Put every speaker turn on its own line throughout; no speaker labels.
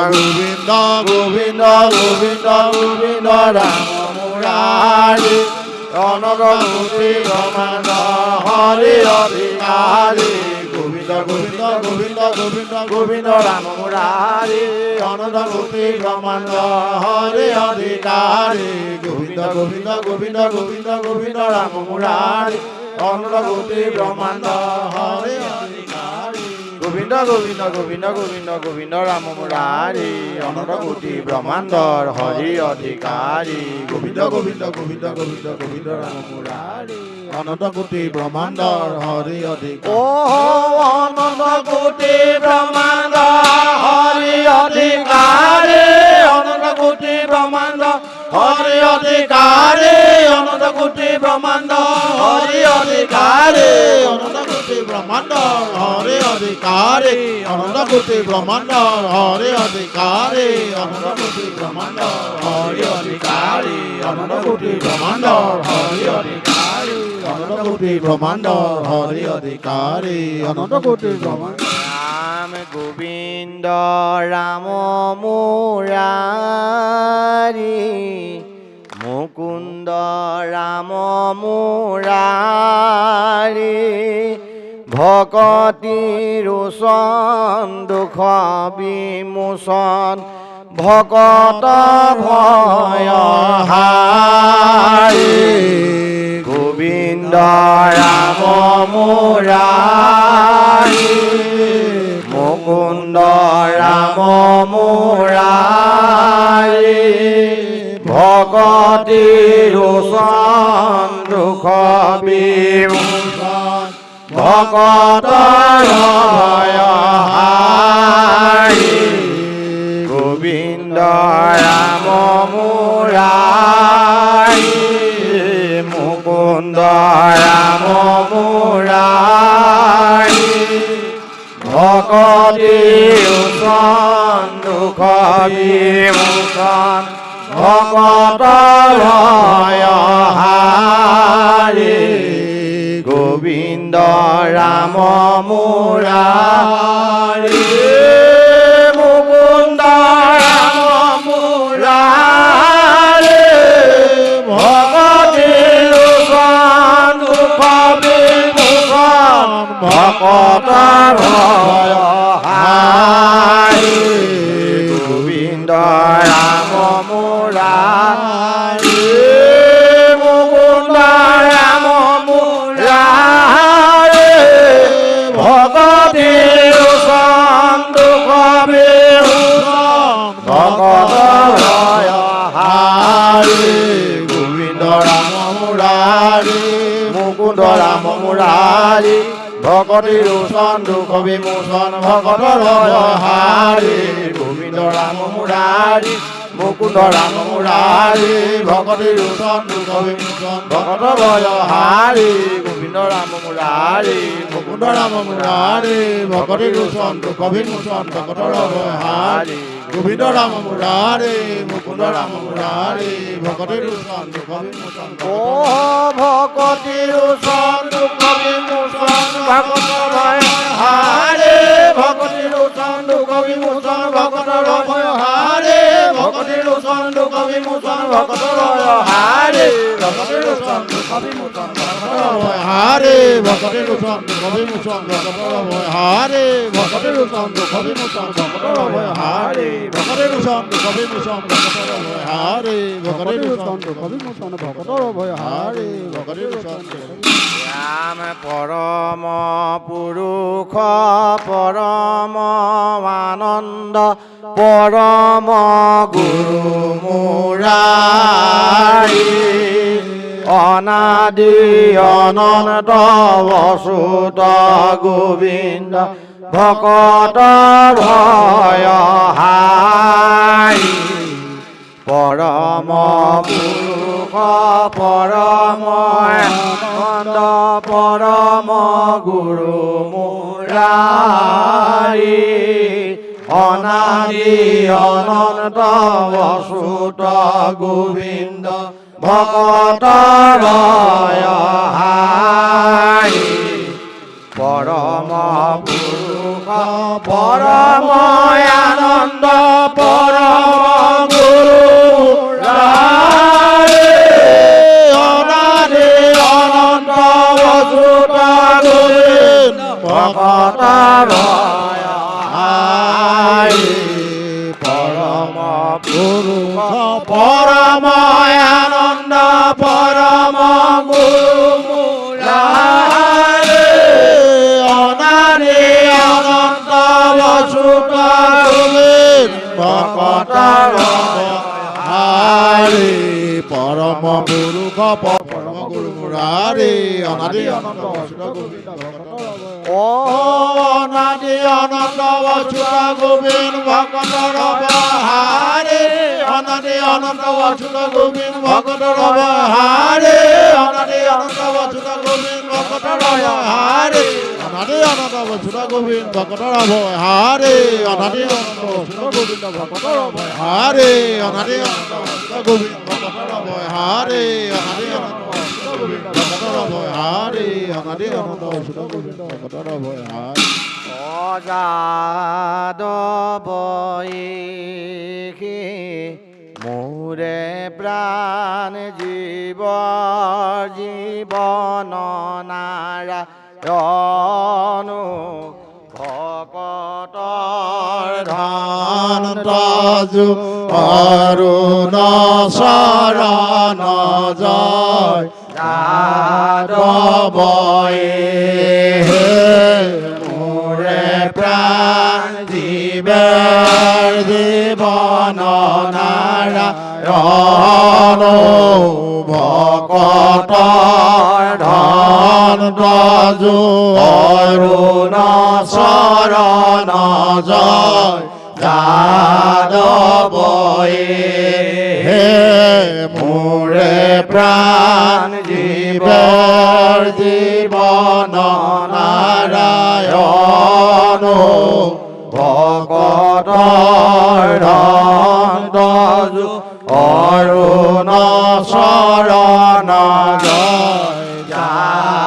গোবিন্দ গোবিন্দ গোবিন্দ গোবিন্দ ৰাম মুৰাৰী অনন্ত কোটি ব্ৰহ্মাণ্ড হৰি অধিকাৰী গোবিন্দ গোবিন্দ গোবিন্দ গোবিন্দ গোবিন্দ ৰাম মুৰাৰী অনন্ত কোটি ব্ৰহ্মাণ্ড হৰি অধিকাৰী গোবিন্দ গোবিন্দ গোবিন্দ গোবিন্দ গোবিন্দ ৰাম মুৰাৰী অনন্ত কোটি ব্ৰহ্মাণ্ড হৰি অধিকাৰী গোবিন্দ গোবিন্দ গোবিন্দ গোবিন্দ গোবিন্দ ৰাম মুৰাৰী অনন্ত কোটি ব্ৰহ্মাণ্ডৰ হৰি অধিকাৰী গোবিন্দ গোবিন্দ গোবিন্দ গোবিন্দ গোবিন্দ ৰাম মুৰাৰী অনন্ত কোটি ব্ৰহ্মাণ্ডৰ হৰি অধিকাৰী অনন্ত কোটি ব্ৰহ্মাণ্ড হৰি অধিকাৰী অনন্ত কোটি ব্ৰহ্মাণ্ড হৰি অধিকাৰী অনন্ত কোটি ব্ৰহ্মাণ্ড হৰি অধিকাৰী অনন্ত কোটি ব্ৰহ্মাণ্ড হৰি অধিকাৰী অনন্ত কোটি ব্ৰহ্মাণ্ড হৰি অধিকাৰী অনন্ত কোটি ব্ৰহ্মাণ্ড হৰি অধিকাৰী অনন্ত কোটি ব্ৰহ্মাণ্ড হৰি অধিকাৰী অনন্ত কোটি ব্ৰহ্মাণ্ড হৰি অধিকাৰী অনন্ত কোটি ব্ৰহ্মাণ্ড ৰাম গোবিন্দ ৰাম মুৰাৰী মুকুন্দ ৰাম মুৰাৰী ভকতি ৰোচন দুখ বিমোচন ভকত ভয় হাৰি গোবিন্দ ৰাম মুৰাৰী মুকুন্দ ৰাম মুৰাৰী ভকতি ৰোচন দুখ বিমোচন ভকত ভয় হাৰি গোবিন্দ ৰাম মুৰাৰী মুকুন্দ ৰাম মুৰাৰী ভকতি ৰোচন দুখ বিমোচন ভকত ভয় হাৰি গোবিন্দ ৰাম মুৰাৰী মুকুন্দ ৰাম মুৰাৰী ভকতি ৰোচন দুখ বিমোচন ভকত ভয় হাৰি গোবিন্দ ৰাম মুৰাৰী মুকুন্দ ৰাম মুৰাৰী ভকতি ৰোচন দুখ বিমোচন ভকত ভয় হাৰি গোবিন্দ ৰাম মুৰাৰী মুকুন্দ ৰাম মুৰাৰী ভকতি ৰোচন দুখ বিমোচন ভকত ভয় হাৰি গোবিন্দ ৰাম মুৰাৰী মুকুন্দ ৰাম মুৰাৰী ভকতি ৰোচন দুখ বিমোচন ভকত ভয় হাৰি গোবিন্দ ৰাম মুৰাৰী মুকুন্দ ৰাম মুৰাৰী ভকতি ৰোচন দুখ বিমোচন ভকত ভয় হাৰি গোবিন্দ ৰাম মুৰাৰী মুকুন্দ ৰাম মুৰাৰী ভকতি ৰোচন দুখ বিমোচন ভকতি ৰোচন দুখ বিমোচন ভকত ভয় হাৰি ভকতি ৰোচন দুখ বিমোচন ভকত ভয় হাৰি ভকতি ৰোচন দুখ বিমোচন ভকত ভয় হাৰি ভকতি ৰোচন দুখ বিমোচন ভকত ভয় হাৰি ভকতি ৰোচন দুখ বিমোচন ভকত ভয় হাৰি ভকতি ৰোচন দুখ বিমোচন ভকত ভয় হাৰি ভকতি ৰোচন দুখ বিমোচন ভকত ভয় হাৰি ভকতি ৰোচন দুখ বিমোচন ভকত ভয় হাৰি ভকতি ৰোচন ৰাম পৰম পুৰুষ পৰম আনন্দ পৰম গুৰু মুৰাৰী অনাদি অনন্ত অচ্যুত গোবিন্দ ভকত ভয় হাৰি পৰম পুৰুষ পৰম আনন্দ পৰম গুৰু মুৰাৰী অনাদি অনন্ত অচ্যুত গোবিন্দ ভকত ভয় হাৰি পৰম পুৰুষ পৰম আনন্দ ভকতৰ হাৰি পৰম পুৰুষ পৰম আনন্দ পৰম গুৰু মুৰাৰে অনাদি অনন্ত অচ্যুত গোবিন্দ ভকতৰ হাৰি পৰম পুৰুষ পৰম গুৰু মুৰাৰে অনাদি অনন্ত অচ্যুত গোবিন্দ অনাদি অনন্ত অচ্যুত গোবিন্দ ভকতৰ হাৰি অনাদি অনন্ত অচ্যুত গোবিন্দ ভকতৰ হাৰি অনাদি অনন্ত অচ্যুত গোবিন্দ ভকতৰ হাৰি অনাদি অনন্ত অচ্যুত গোবিন্দ ভকতৰ হাৰি অনাদি অনন্ত অচ্যুত গোবিন্দ ভকতৰ হাৰি অনাদি অনন্ত অচ্যুত গোবিন্দ ভকতৰ হাৰি অনাদি অনন্ত অচ্যুত গোবিন্দ ভকতৰ হাৰি অনাদি অনন্ত অচ্যুত গোবিন্দ ভকতৰ হাৰি অযাদবৈষি মোৰে প্ৰাণ জীৱ জীৱন নাৰায়ণো ভকতৰ ধন তজু অৰুণ শৰণ জয় যাদবৈষি মোৰে প্ৰাণ জীৱেৰ জীৱন নাৰায়ণ ভকতৰ ধন তজু অৰুণ শৰণ জয় যাদবৈষি মোৰে প্ৰাণ জীৱেৰ জীৱন নাৰায়ণ ভকতৰ ধন তজু অৰুণ শৰণ জয়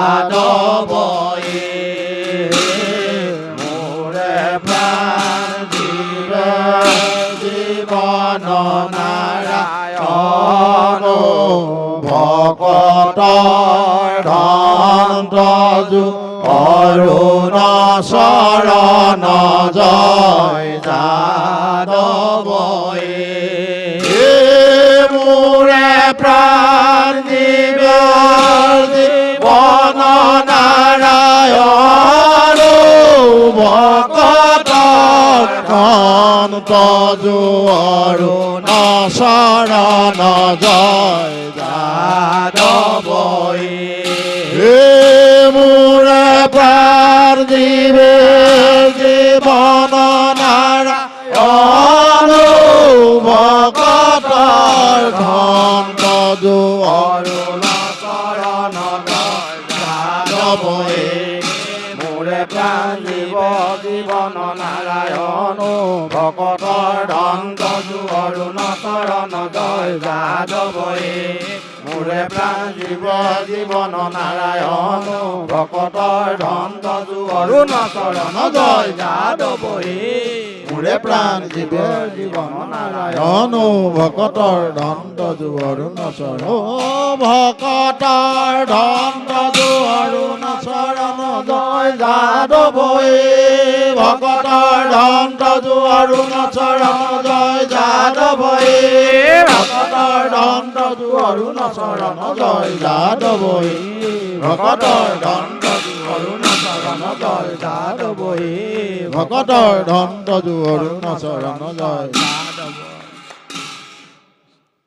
যাদবৈষি মোৰে প্ৰাণ জীৱেৰ জীৱন নাৰায়ণ ভকতৰ ধন তজু অৰুণ শৰণ জয় যাদবৈষি মোৰে প্ৰাণ জীৱেৰ জীৱন নাৰায়ণ ভকতৰ ধন তজু অৰুণ শৰণ জয় যাদবৈষি মোৰে প্ৰাণ জীৱেৰ জীৱন নাৰায়ণ ভকতৰ ধন তজু অৰুণ শৰণ জয় যাদবৈষি মোৰে প্ৰাণ জীৱন নাৰায়ণ ভকতৰ ধন তজু অৰুণ শৰণ জয় যাদবৈষি মোৰে প্ৰাণ জীৱন নাৰায়ণ ভকতৰ ধন তজু অৰুণ শৰণ জয় যাদবৈষি মোৰে প্ৰাণ জীৱন নাৰায়ণ ভকতৰ ধন তজু অৰুণ শৰণ ভকতৰ ধন তজু অৰুণ শৰণ জয় যাদবৈষি ভকতৰ ধন তজু অৰুণ শৰণ জয় যাদবৈষি ভকতৰ ধন তজু অৰুণ শৰণ জয় যাদবৈষি ভকতৰ ধন তজু অৰুণ শৰণ জয় যাদবৈষি ভকতৰ ধন তজু অৰুণ শৰণ জয় যাদবৈষি।